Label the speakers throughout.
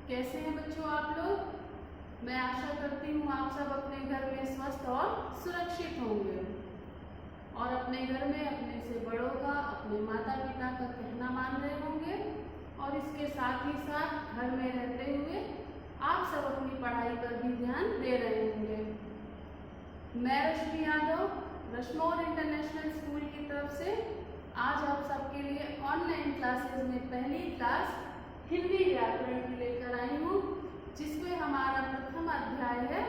Speaker 1: कैसे हैं बच्चों आप लोग। मैं आशा करती हूँ आप सब अपने घर में स्वस्थ और सुरक्षित होंगे और अपने घर में अपने से बड़ों का, अपने माता पिता का कहना मान रहे होंगे और इसके साथ ही साथ घर में रहते हुए आप सब अपनी पढ़ाई पर भी ध्यान दे रहे होंगे। मैं रश्मि यादव रश्मौर इंटरनेशनल स्कूल की तरफ से आज आप सबके लिए ऑनलाइन क्लासेस में पहली क्लास हिंदी व्याकरण की लेकर आई हूँ, जिसमें हमारा प्रथम अध्याय है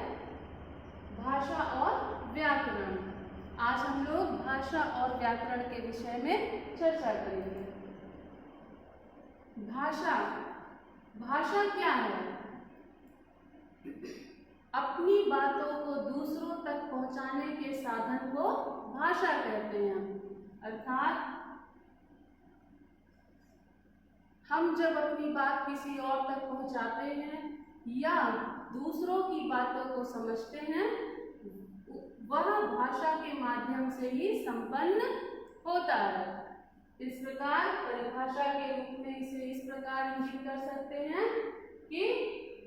Speaker 1: भाषा और व्याकरण। आज हम लोग भाषा और व्याकरण के विषय में चर्चा करेंगे। भाषा, भाषा क्या है? अपनी बातों को दूसरों तक पहुंचाने के साधन को भाषा कहते हैं। अर्थात हम जब अपनी बात किसी और तक पहुंचाते हैं या दूसरों की बातों को समझते हैं, वह भाषा के माध्यम से ही संपन्न होता है। इस प्रकार परिभाषा के रूप में इसे इस प्रकार इंगित कर सकते हैं कि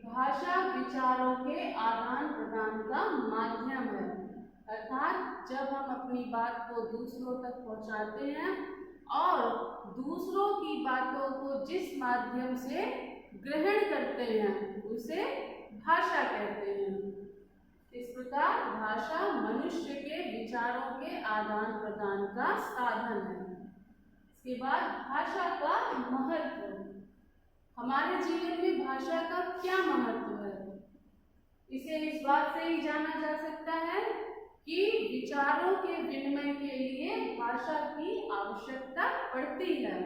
Speaker 1: भाषा विचारों के आदान प्रदान का माध्यम है। अर्थात जब हम अपनी बात को दूसरों तक पहुंचाते हैं और दूसरों की बातों को जिस माध्यम से ग्रहण करते हैं उसे भाषा कहते हैं। इस प्रकार भाषा मनुष्य के विचारों के आदान प्रदान का साधन है। इसके बाद भाषा का महत्व। हमारे जीवन में भाषा का क्या महत्व है? इसे इस बात से ही जाना जा सकता है कि विचारों के विनिमय के लिए भाषा की आवश्यकता पड़ती है।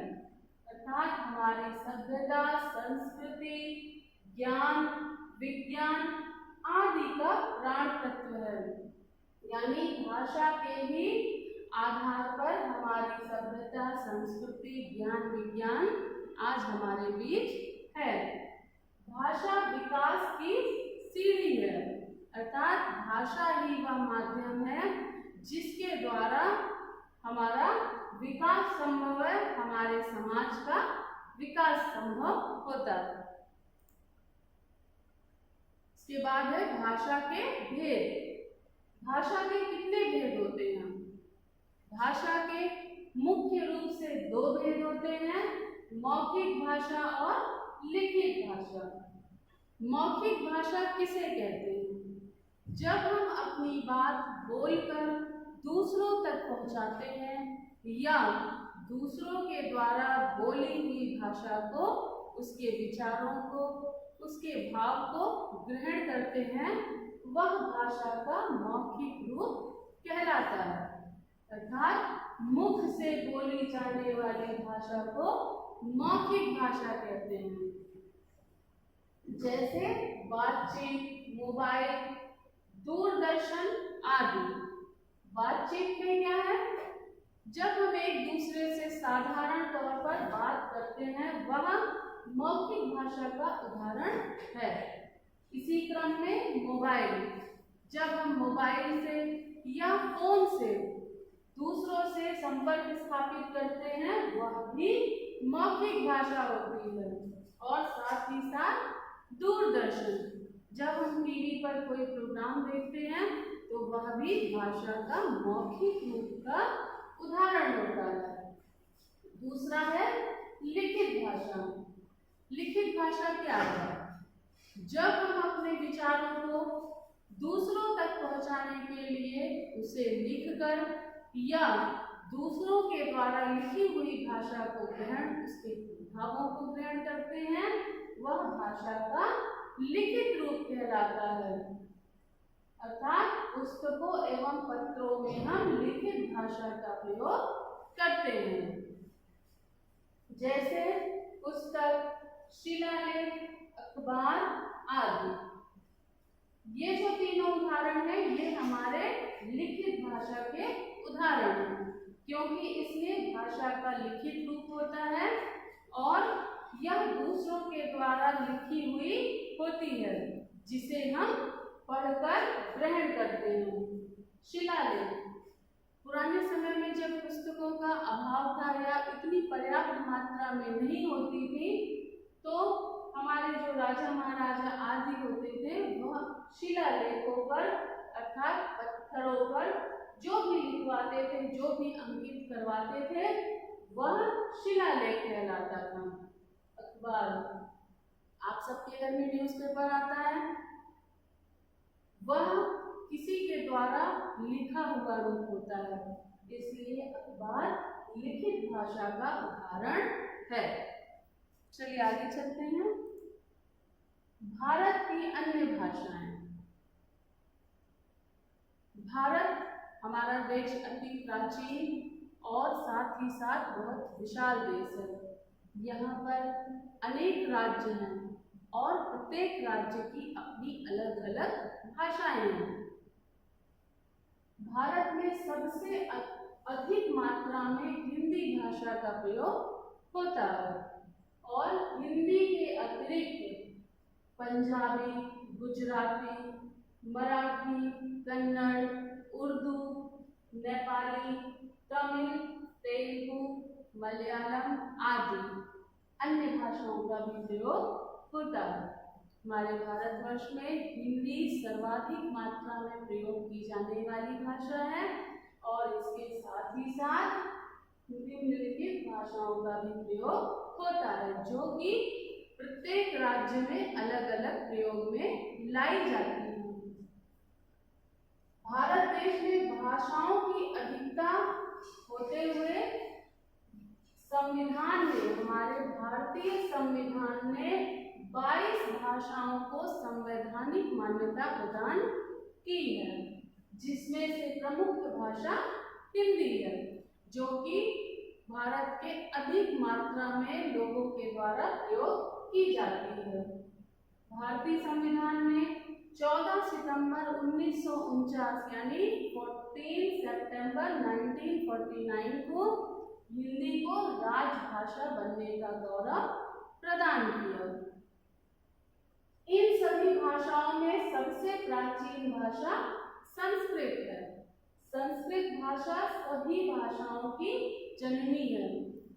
Speaker 1: अर्थात हमारी सभ्यता, संस्कृति, ज्ञान, विज्ञान आदि का प्राण तत्व है। यानी भाषा के ही आधार पर हमारी सभ्यता, संस्कृति, ज्ञान, विज्ञान आज हमारे बीच है। भाषा विकास की सीढ़ी है। अर्थात भाषा ही वह माध्यम है जिसके द्वारा हमारा विकास संभव है, हमारे समाज का विकास संभव होता है। इसके बाद है भाषा के भेद। भाषा के कितने भेद होते हैं? भाषा के मुख्य रूप से दो भेद होते हैं, मौखिक भाषा और लिखित भाषा। मौखिक भाषा किसे कहते हैं? जब हम अपनी बात बोलकर दूसरों तक पहुंचाते हैं या दूसरों के द्वारा बोली हुई भाषा को, उसके विचारों को, उसके भाव को ग्रहण करते हैं, वह भाषा का मौखिक रूप कहलाता है। अर्थात मुख से बोली जाने वाली भाषा को मौखिक भाषा कहते हैं। जैसे बातचीत, मोबाइल, दूरदर्शन आदि। बातचीत में क्या है? जब हम एक दूसरे से साधारण तौर पर बात करते हैं, वह मौखिक भाषा का उदाहरण है। इसी क्रम में मोबाइल, जब हम मोबाइल से या फोन से दूसरों से संपर्क स्थापित करते हैं, वह भी मौखिक भाषा होती है। और साथ ही साथ दूरदर्शन, जब हम टीवी पर कोई प्रोग्राम देखते हैं तो वह भी भाषा का मौखिक रूप का उदाहरण होता है। दूसरा है लिखित भाषा। लिखित भाषा क्या है? जब हम अपने विचारों को दूसरों तक पहुंचाने के लिए उसे लिखकर या दूसरों के द्वारा लिखी हुई भाषा को ग्रहण, उसके भावों को ग्रहण करते हैं, वह भाषा का लिखित रूप कहलाता है। अर्थात पुस्तकों एवं पत्रों में हम लिखित भाषा का प्रयोग करते हैं। जैसे पुस्तक, शिलालेख, अखबार आदि। ये जो तीनों उदाहरण हैं, ये हमारे लिखित भाषा के उदाहरण हैं, क्योंकि इसमें भाषा का लिखित रूप होता है और यह दूसरों के द्वारा लिखी हुई होती है, जिसे हम पढ़कर ग्रहण करते हैं। शिलालेख। पुराने समय में जब पुस्तकों का अभाव था या इतनी पर्याप्त मात्रा में नहीं होती थी, तो हमारे जो राजा महाराजा आदि होते थे वह शिलालेखों पर अर्थात पत्थरों पर जो भी लिखवाते थे, जो भी अंकित करवाते थे, वह शिलालेख कहलाता था। अखबार, आप सबके घर में न्यूज़पेपर आता है, वह किसी के द्वारा लिखा हुआ रूप होता है, इसलिए अखबार लिखित भाषा का उदाहरण है। चलिए आगे चलते हैं। भारत की अन्य भाषाएं। भारत हमारा देश अति प्राचीन और साथ ही साथ बहुत विशाल देश है। यहाँ पर अनेक राज्य हैं और प्रत्येक राज्य की अपनी अलग अलग भाषाएं हैं। भारत में सबसे अधिक मात्रा में हिंदी भाषा का प्रयोग होता है और हिंदी के अतिरिक्त पंजाबी, गुजराती, मराठी, कन्नड़, उर्दू, नेपाली, तमिल, तेलुगु, मलयालम आदि अन्य भाषाओं का भी प्रयोग होता है। हमारे भारतवर्ष में हिंदी सर्वाधिक मात्रा में प्रयोग की जाने वाली भाषा है और इसके साथ ही साथ निम्नलिखित भाषाओं का भी प्रयोग होता है, जो कि प्रत्येक राज्य में अलग अलग प्रयोग में लाई जाती है। भारत देश में भाषाओं की अधिकता होते हुए संविधान में, हमारे भारतीय संविधान ने 22 भाषाओं को संवैधानिक मान्यता प्रदान की है, जिसमें से प्रमुख भाषा हिंदी है, जो कि भारत के अधिक मात्रा में लोगों के द्वारा प्रयोग की जाती है। भारतीय संविधान में 14 सितंबर 1949 यानी 14 सितंबर 1949 को हिंदी को राजभाषा बनने का गौरव प्रदान किया। इन सभी भाषाओं में सबसे प्राचीन भाषा संस्कृत है। संस्कृत भाषा सभी भाषाओं की जननी है,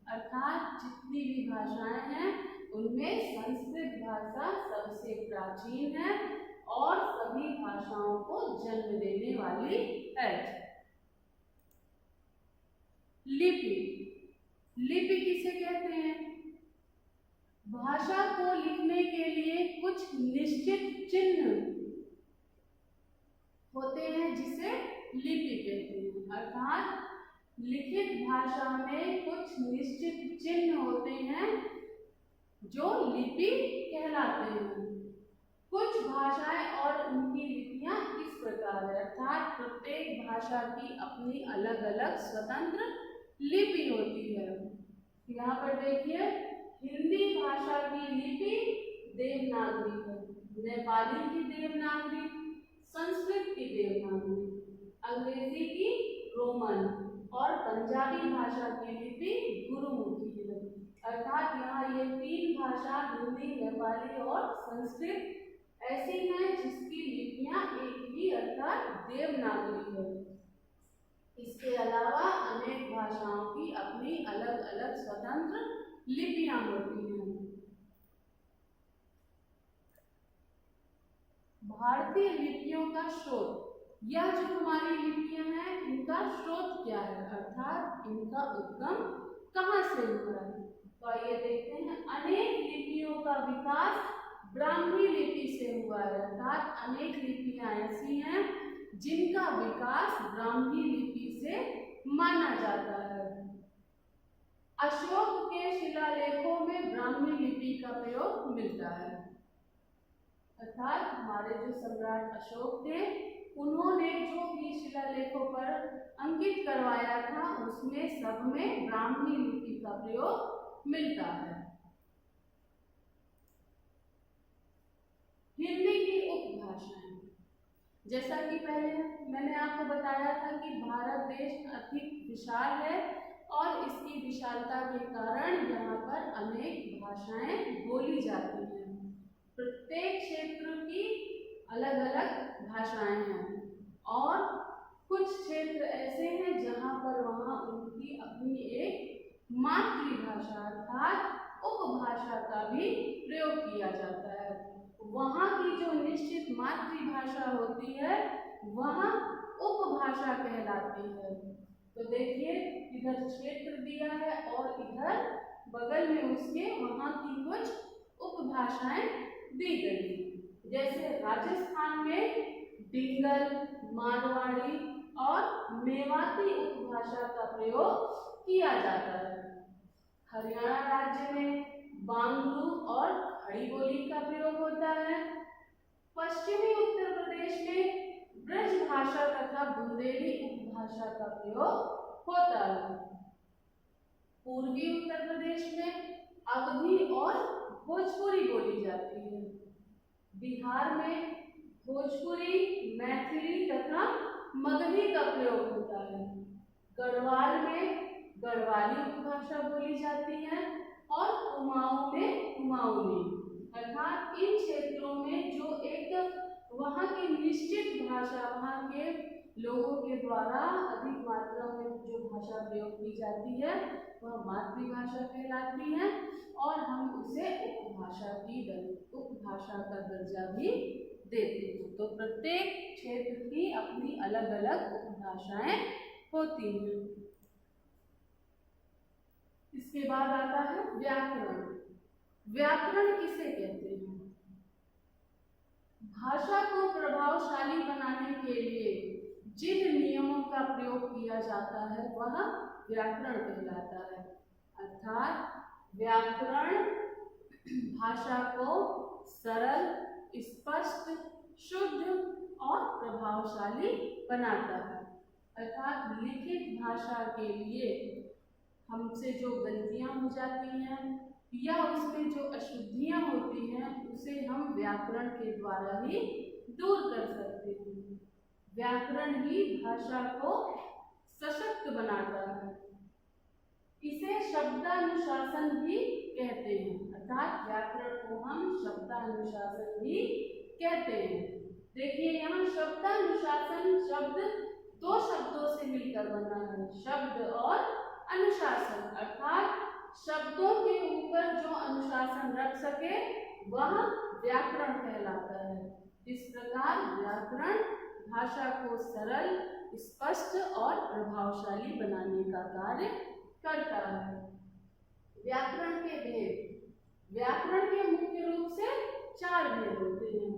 Speaker 1: अर्थात जितनी भी भाषाएं हैं उनमें संस्कृत भाषा सबसे प्राचीन है और सभी भाषाओं को जन्म देने वाली है। लिपि, लिपि किसे कहते हैं? भाषा को लिखने के लिए कुछ निश्चित चिन्ह होते हैं जिसे लिपि कहते हैं, अर्थात लिखित भाषा में कुछ निश्चित चिन्ह होते हैं जो लिपि कहलाते हैं। कुछ भाषाएं और उनकी लिपियां इस प्रकार है, अर्थात प्रत्येक भाषा की अपनी अलग अलग स्वतंत्र लिपि होती है। यहाँ पर देखिए, हिंदी भाषा की लिपि देवनागरी है, नेपाली की देवनागरी, संस्कृत की देवनागरी, अंग्रेजी की रोमन और पंजाबी भाषा की लिपि गुरुमुखी है। अर्थात यहाँ ये तीन भाषा हिंदी, नेपाली और संस्कृत ऐसी हैं जिसकी लिपियां एक ही अर्थात देवनागरी है। इसके अलावा अनेक भाषाओं की अपनी अलग अलग स्वतंत्र लिपियां होती हैं। भारतीय लिपियों का स्रोत, यह जो हमारी लिपियां हैं इनका स्रोत क्या है, अर्थात इनका उद्गम कहाँ से हुआ है? तो आइए देखते हैं। अनेक लिपियों का विकास ब्राह्मी लिपि से हुआ है, अर्थात अनेक लिपियां ऐसी हैं जिनका विकास ब्राह्मी लिपि से माना जाता है। अशोक के शिलालेखों में ब्राह्मी लिपि का प्रयोग मिलता है, अर्थात हमारे जो सम्राट अशोक थे उन्होंने जो भी शिलालेखों पर अंकित करवाया था उसमें सब में ब्राह्मी लिपि का प्रयोग मिलता है। हिंदी की उपभाषाएं, जैसा कि पहले मैंने आपको बताया था कि भारत देश अधिक विशाल है और इसकी विशालता के कारण यहाँ पर अनेक भाषाएं बोली जाती हैं। प्रत्येक क्षेत्र की अलग अलग भाषाएं हैं और कुछ क्षेत्र ऐसे हैं जहाँ पर वहाँ उनकी अपनी एक मातृभाषा अर्थात उपभाषा का भी प्रयोग किया जाता है। निश्चित मातृभाषा होती है वह उपभाषा कहलाती है। तो देखिए इधर क्षेत्र दिया है और इधर बगल में उसके वहां की कुछ उपभाषाएं दी गई, जैसे राजस्थान में डिंगल, मारवाड़ी और मेवाती उपभाषा का प्रयोग किया जाता है। हरियाणा राज्य में बांग्लू और खड़ी बोली का प्रयोग होता है। पश्चिमी उत्तर प्रदेश में ब्रज भाषा तथा बुंदेली उपभाषा का प्रयोग होता है। पूर्वी उत्तर प्रदेश में अवधी और भोजपुरी बोली जाती है। बिहार में भोजपुरी, मैथिली तथा मगही का प्रयोग होता है। गढ़वाल में गढ़वाली उपभाषा बोली जाती है और कुमाऊं में कुमाऊनी, अर्थात इन क्षेत्रों में जो एक वहाँ की निश्चित भाषा, वहाँ के लोगों के द्वारा अधिक मात्रा में जो भाषा प्रयोग की जाती है वह मातृभाषा कहलाती है और हम उसे उपभाषा का दर्जा भी देते हैं। तो प्रत्येक क्षेत्र की अपनी अलग अलग उपभाषाएं होती हैं। इसके बाद आता है व्याकरण। व्याकरण किसे कहते हैं? भाषा को प्रभावशाली बनाने के लिए जिन नियमों का प्रयोग किया जाता है वह व्याकरण कहलाता है। अर्थात व्याकरण भाषा को सरल, स्पष्ट, शुद्ध और प्रभावशाली बनाता है। अर्थात लिखित भाषा के लिए हमसे जो गलतियां हो जाती हैं या उसमें जो अशुद्धियां होती हैं उसे हम व्याकरण के द्वारा ही दूर कर सकते हैं। व्याकरण ही भाषा को सशक्त बनाता है। इसे शब्दानुशासन भी कहते हैं। अर्थात व्याकरण को हम शब्दानुशासन भी कहते हैं। देखिए यहाँ शब्दानुशासन शब्द दो शब्दों से मिलकर बना है, शब्द और अनुशासन। अर्थात शब्दों के ऊपर जो अनुशासन रख सके वह व्याकरण कहलाता है। इस प्रकार व्याकरण भाषा को सरल, स्पष्ट और प्रभावशाली बनाने का कार्य करता है। व्याकरण के भेद। व्याकरण के मुख्य रूप से 4 भेद होते हैं: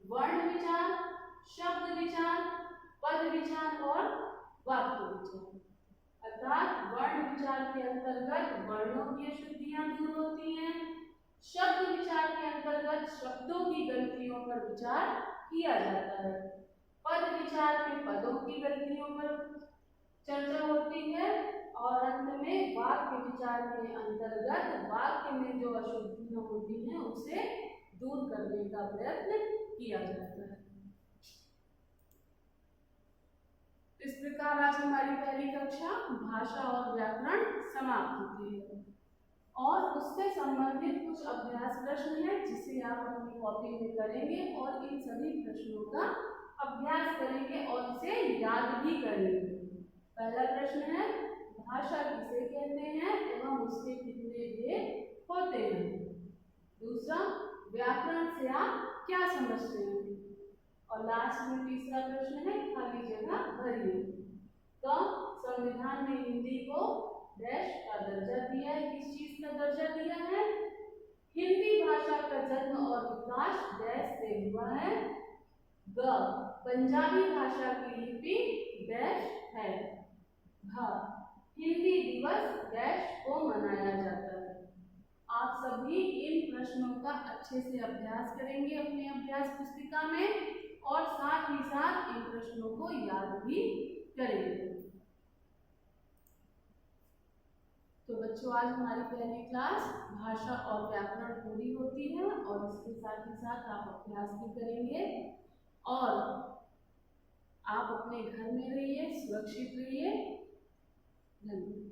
Speaker 1: वर्ण विचार, शब्द विचार, पद विचार और वाक्य विचार। अर्थात वर्ण विचार के अंतर्गत वर्णों की अशुद्धियां दूर होती हैं। शब्द विचार के अंतर्गत शब्दों की गलतियों पर विचार किया जाता है। पद विचार में पदों की गलतियों पर चर्चा होती है और अंत में वाक्य विचार के अंतर्गत वाक्य में जो अशुद्धियां होती हैं उसे दूर करने का प्रयत्न किया जाता है। इस प्रकार आज हमारी पहली कक्षा भाषा और व्याकरण समाप्त होती है और उससे संबंधित कुछ अभ्यास प्रश्न है जिसे आप अपनी कॉपी में करेंगे और इन सभी प्रश्नों का अभ्यास करेंगे और इसे याद भी करेंगे। पहला प्रश्न है, भाषा किसे कहते हैं एवं उसके कितने भेद होते हैं? दूसरा, व्याकरण से आप क्या समझते हैं? और लास्ट में तीसरा प्रश्न है, खाली जगह भरिए। तो संविधान ने हिंदी को डैश का दर्जा दिया है। किस चीज का दर्जा दिया है? हिंदी भाषा का जन्म और विकास डैश से हुआ है। ग, पंजाबी भाषा की लिपि डैश है। घ, हिंदी दिवस डैश को मनाया जाता है। आप सभी इन प्रश्नों का अच्छे से अभ्यास करेंगे अपनी अभ्यास पुस्तिका में और साथ ही साथ इन प्रश्नों को याद भी करेंगे। तो बच्चों आज हमारी पहली क्लास भाषा और व्याकरण पूरी होती है और इसके साथ ही साथ आप अभ्यास भी करेंगे और आप अपने घर में रहिए, सुरक्षित रहिए। धन्यवाद।